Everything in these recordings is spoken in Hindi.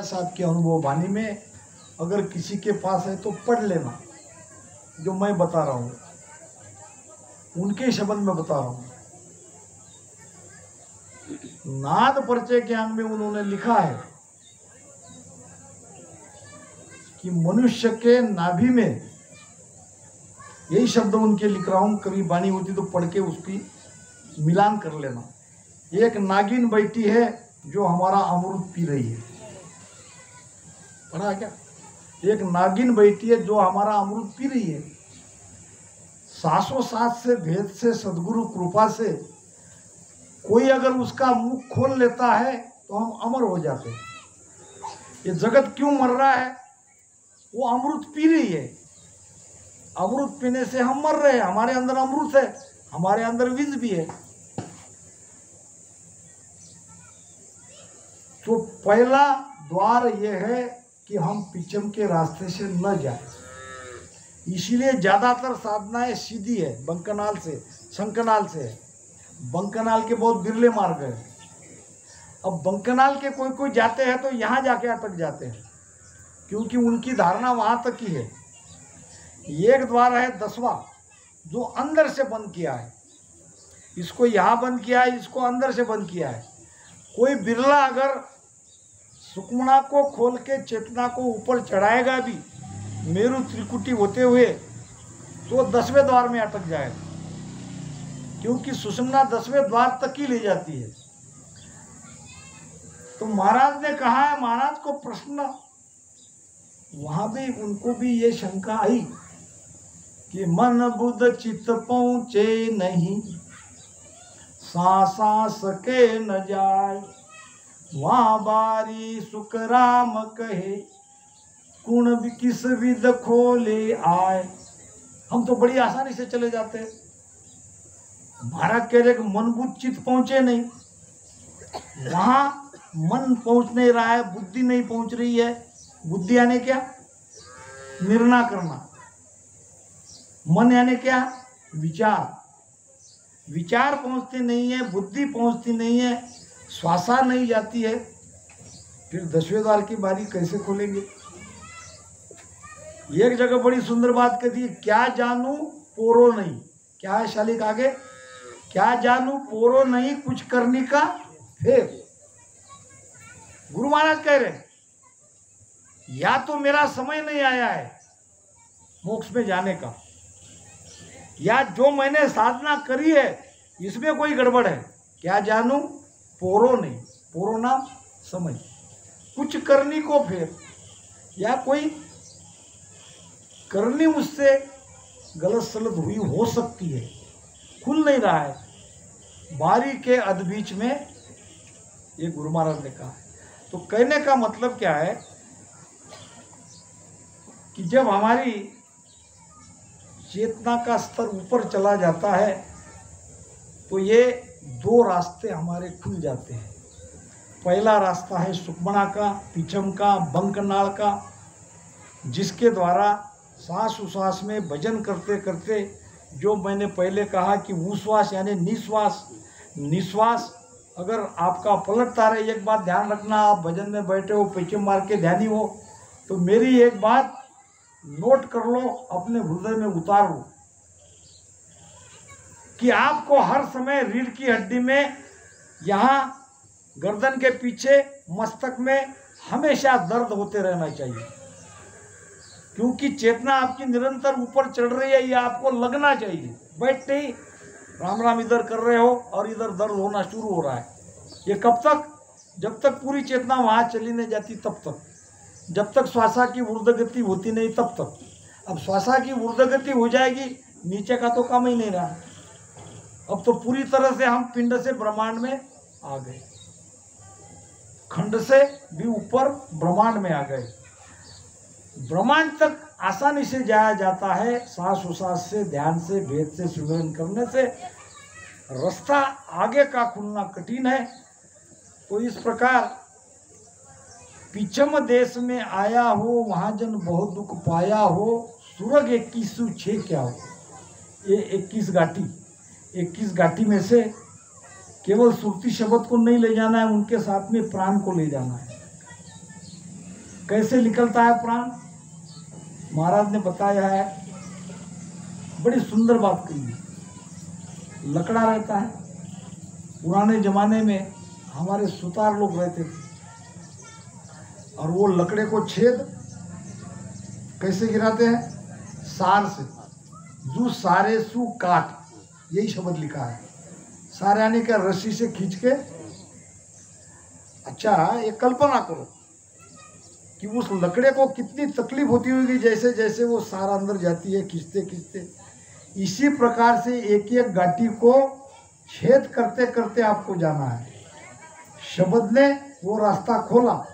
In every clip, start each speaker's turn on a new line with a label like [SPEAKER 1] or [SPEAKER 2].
[SPEAKER 1] साहब के अनुभव वाणी में अगर किसी के पास है तो पढ़ लेना। जो मैं बता रहा हूँ उनके शब्द में बता रहा हूँ। नाद परिचय ज्ञान में उन्होंने लिखा है कि मनुष्य के नाभि में, यही शब्द उनके लिख रहा हूँ, कभी वाणी होती तो पढ़ के उसकी मिलान कर लेना। एक नागिन बैठी है जो हमारा अमृत पी रही है। पढ़ा क्या? एक नागिन बैठी है जो हमारा अमृत पी रही है। सासों सास से, भेद से, सदगुरु कृपा से कोई अगर उसका मुख खोल लेता है तो हम अमर हो जाते हैं। ये जगत क्यों मर रहा है? वो अमृत पी रही है। अमृत पीने से हम मर रहे हैं। हमारे अंदर अमृत है, हमारे अंदर विष भी है। तो पहला द्वार यह है कि हम पिछम के रास्ते से न जाएं। इसीलिए ज्यादातर साधनाएं सीधी है, बंकनाल से, शंकनाल से है। बंकनाल के बहुत बिरले मार्ग है। अब बंकनाल के कोई कोई जाते हैं तो यहाँ जाके अटक जाते हैं, क्योंकि उनकी धारणा वहां तक ही है। एक द्वार है 10वां, जो अंदर से बंद किया है। इसको यहाँ बंद किया है, इसको अंदर से बंद किया है। कोई बिरला अगर सुकमणा को खोल के चेतना को ऊपर चढ़ाएगा भी मेरु त्रिकुटी होते हुए, तो 10वें द्वार में अटक जाएगा, क्योंकि सुषुम्ना 10वें द्वार तक ही ले जाती है। तो महाराज ने कहा है, महाराज को प्रश्न वहां भी, उनको भी ये शंका आई कि मन बुद्ध चित्त पहुंचे नहीं, सांस सके न जाए, वहाँ बारी सुख राम कहे, कुण भी किस विद खोले आए। हम तो बड़ी आसानी से चले जाते हैं। महाराज कह रहे कि मन बुद्ध चित्त पहुंचे नहीं, वहां मन पहुंच नहीं रहा है, बुद्धि नहीं पहुंच रही है। बुद्धि यानी क्या? निर्णय करना। मन यानी क्या? विचार। विचार पहुंचते नहीं है, बुद्धि पहुंचती नहीं है, श्वासा नहीं जाती है। फिर 10वें द्वार की बारी कैसे खोलेंगे? एक जगह बड़ी सुंदर बात कहती है, क्या जानू पोरो नहीं। क्या है शालिक आगे? क्या जानू पोरो नहीं, कुछ करने का फिर। गुरु महाराज कह रहे या तो मेरा समय नहीं आया है मोक्ष में जाने का, या जो मैंने साधना करी है इसमें कोई गड़बड़ है। क्या जानू पोरो नहीं, पोरो नाम समय, कुछ करनी को फिर, या कोई करनी मुझसे गलत सलत हुई हो सकती है, खुल नहीं रहा है। बारी के अध बीच में ये गुरु महाराज ने कहा है। तो कहने का मतलब क्या है कि जब हमारी चेतना का स्तर ऊपर चला जाता है तो ये 2 रास्ते हमारे खुल जाते हैं। पहला रास्ता है सुकमणा का, पिछम का, बंकनाल का, जिसके द्वारा सांस उश्वास में भजन करते करते, जो मैंने पहले कहा कि उश्वास यानी निश्वास, निश्वास अगर आपका पलटता रहे। एक बात ध्यान रखना, आप भजन में बैठे हो, पिछम मार के ध्यानी हो, तो मेरी एक बात नोट कर लो, अपने हृदय में उतार लो कि आपको हर समय रीढ़ की हड्डी में, यहाँ गर्दन के पीछे, मस्तक में हमेशा दर्द होते रहना चाहिए, क्योंकि चेतना आपकी निरंतर ऊपर चढ़ रही है। ये आपको लगना चाहिए। बैठते ही राम राम इधर कर रहे हो और इधर दर्द होना शुरू हो रहा है। ये कब तक? जब तक पूरी चेतना वहाँ चली नहीं जाती तब तक, जब तक श्वासा की ऊर्ध्वगति होती नहीं तब तक। अब श्वासा की ऊर्ध्वगति हो जाएगी, नीचे का तो काम ही नहीं रहा। अब तो पूरी तरह से हम पिंड से ब्रह्मांड में आ गए, खंड से भी ऊपर ब्रह्मांड में आ गए। ब्रह्मांड तक आसानी से जाया जाता है सांस उश्वास से, ध्यान से, भेद से, सुमिरन करने से। रास्ता आगे का खुलना कठिन है। तो इस प्रकार पिछम देश में आया हो, वहां जन बहुत दुख पाया हो, सुरग 2106 क्या हो। ये 21 घाटी, 21 घाटी में से केवल सुरती शब्द को नहीं ले जाना है, उनके साथ में प्राण को ले जाना है। कैसे निकलता है प्राण? महाराज ने बताया है, बड़ी सुंदर बात कही है। लकड़ा रहता है, पुराने जमाने में हमारे सुतार लोग रहते थे, और वो लकड़े को छेद कैसे गिराते हैं? सार से। जू सारे सु काट, यही शब्द लिखा है। सारे यानी क्या? रस्सी से खींच के। अच्छा, ये कल्पना करो कि उस लकड़े को कितनी तकलीफ होती होगी, जैसे जैसे वो सार अंदर जाती है खींचते खींचते। इसी प्रकार से एक एक गांठी को छेद करते करते आपको जाना है। शब्द ने वो रास्ता खोला,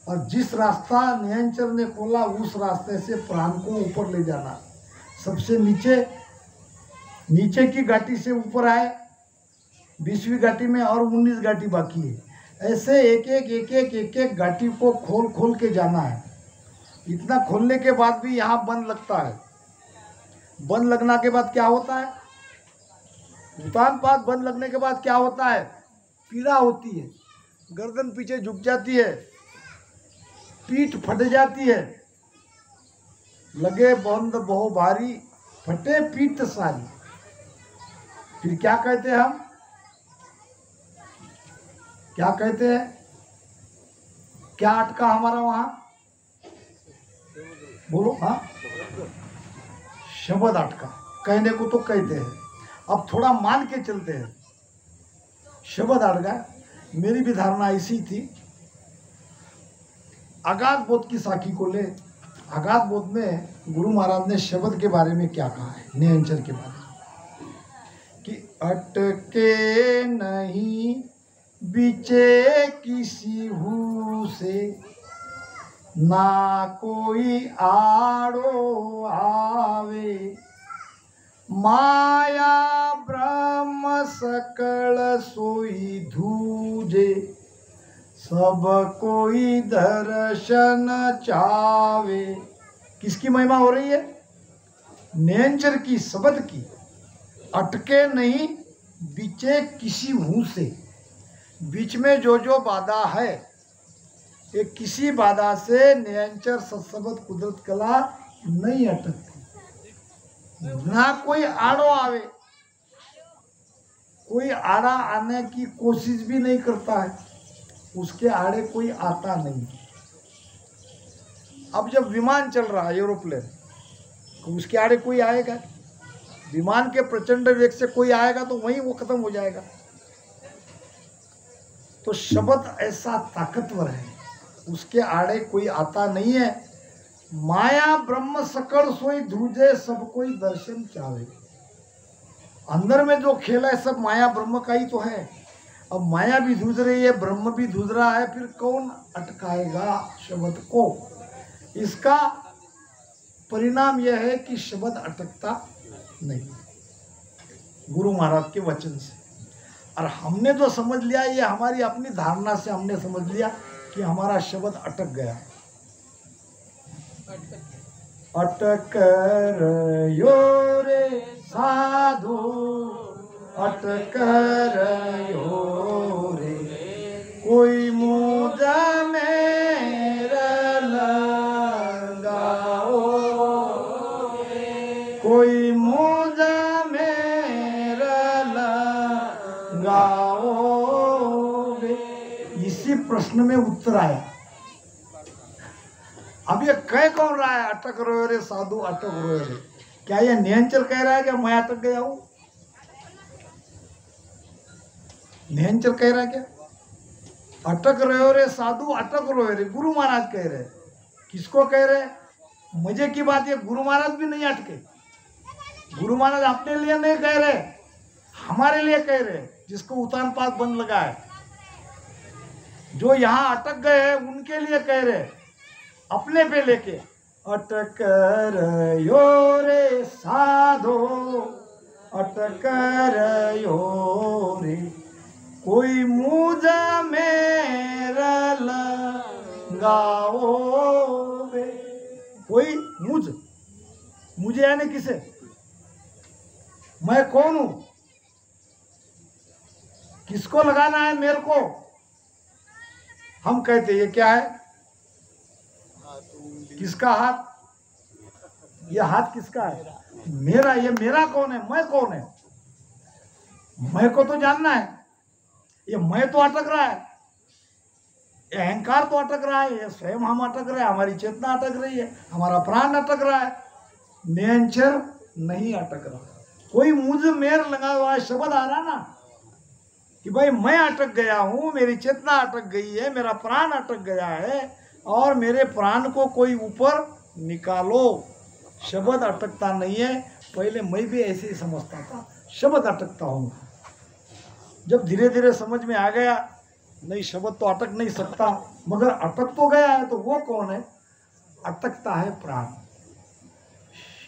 [SPEAKER 1] और जिस रास्ता नियंचर ने खोला उस रास्ते से प्राण को ऊपर ले जाना। सबसे नीचे की गांठी से ऊपर आए, 20वीं गांठी में और 19 गांठी बाकी है। ऐसे एक एक गांठी को खोल के जाना है। इतना खोलने के बाद भी यहाँ बंद लगता है। बंद लगने के बाद क्या होता है? उतान पात बंद लगने के बाद क्या होता है? पीड़ा होती है, गर्दन पीछे झुक जाती है, पीठ फट जाती है। लगे बंद बहु भारी, फटे पीठ सारी। फिर क्या कहते हैं हम? क्या कहते हैं? क्या अटका हमारा वहां? बोलो। हाँ, शब्द अटका। कहने को तो कहते हैं, अब थोड़ा मान के चलते हैं। शब्द अटका। मेरी भी धारणा ऐसी थी। अगाध बोध की साखी को ले। अगाध बोध में गुरु महाराज ने शब्द के बारे में क्या कहा है, नियंचर के बारे में, कि अटके नहीं बीचे किसी हु से, ना कोई आड़ो आवे, माया ब्रह्म सकल सोई धूजे, सब कोई दर्शन चावे। किसकी महिमा हो रही है? नियंचर की, शब्द की। अटके नहीं बीचे किसी हूं से। बीच में जो बाधा है, ये किसी बाधा से नियंचर सत्सबद कुदरत कला नहीं अटकती। ना कोई आड़ो आवे, कोई आड़ा आने की कोशिश भी नहीं करता है, उसके आड़े कोई आता नहीं। अब जब विमान चल रहा है, एरोप्लेन, तो उसके आड़े कोई आएगा? विमान के प्रचंड वेग से कोई आएगा तो वहीं वो खत्म हो जाएगा। तो शब्द ऐसा ताकतवर है, उसके आड़े कोई आता नहीं है। माया ब्रह्म सकल सोई धूजे, सब कोई दर्शन चाहे। अंदर में जो खेल है सब माया ब्रह्म का ही तो है। अब माया भी धूज रही है, ब्रह्म भी धूज रहा है, फिर कौन अटकाएगा शब्द को? इसका परिणाम यह है कि शब्द अटकता नहीं, गुरु महाराज के वचन से। और हमने जो समझ लिया, ये हमारी अपनी धारणा से हमने समझ लिया कि हमारा शब्द अटक गया। अटक रयो रे साधु, अटक रयो रे, कोई मुझ मेरा लगाओ, कोई मुझ मेरा लगाओ। इसी प्रश्न में उत्तर आया। अब ये कह कौन रहा है? अटक रहे रे साधु, अटक रहे रे। क्या ये नियंचर कह रहा है कि मैं अटक गया हूं? नियंचर कह रहा है क्या? अटक रहे रे साधु, अटक रहे रे, गुरु महाराज कह रहे। किसको कह रहे? मजे की बात ये, गुरु महाराज भी नहीं अटके। गुरु महाराज अपने लिए नहीं कह रहे, हमारे लिए कह रहे, जिसको उतान पात बंद लगा है। जो यहाँ अटक गए हैं उनके लिए कह रहे, अपने पे लेके। अटक रयो रे साधो, अटक रयो रे, कोई मुझ मेरा लगाओ बे। कोई मुझे यानी किसे? मैं कौन हूं? किसको लगाना है? मेरे को। हम कहते ये क्या है? किसका हाथ? ये हाथ किसका है? मेरा। ये मेरा कौन है? मैं कौन है? मैं को तो जानना है। ये मैं तो अटक रहा है, ये अहंकार तो अटक रहा है, ये स्वयं हम अटक रहे हैं, हमारी चेतना अटक रही है, हमारा प्राण अटक रहा है। निरंतर नहीं अटक रहा। कोई मुझ मेर लगा हुआ शब्द आ रहा ना कि भाई मैं अटक गया हूं, मेरी चेतना अटक गई है, मेरा प्राण अटक गया है और मेरे प्राण को कोई ऊपर निकालो। शब्द अटकता नहीं है। पहले मैं भी ऐसे ही समझता था, शब्द अटकता हूँ। जब धीरे धीरे समझ में आ गया नहीं, शब्द तो अटक नहीं सकता, मगर अटक तो गया है। तो वो कौन है? अटकता है प्राण।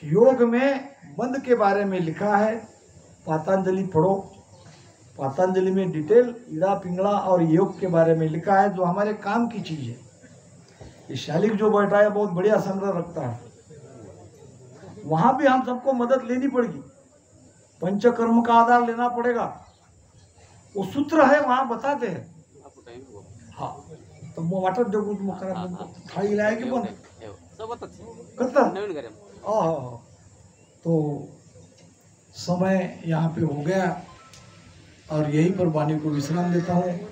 [SPEAKER 1] योग में बंद के बारे में लिखा है, पातंजलि पढ़ो। पातंजलि में डिटेल ईड़ा पिंगला और योग के बारे में लिखा है, जो हमारे काम की चीज है। ये शालिक जो बैठा है बहुत बढ़िया संग्रह रखता है। वहां भी हम सबको मदद लेनी पड़ेगी, पंचकर्म का आधार लेना पड़ेगा। वो सूत्र है वहां बताते हैं। हाँ, तो वो वाटर देखो तुम थाली लाएगी बन करता। तो समय यहाँ पे हो गया और यहीं पर वाणी को विश्राम देता हूँ।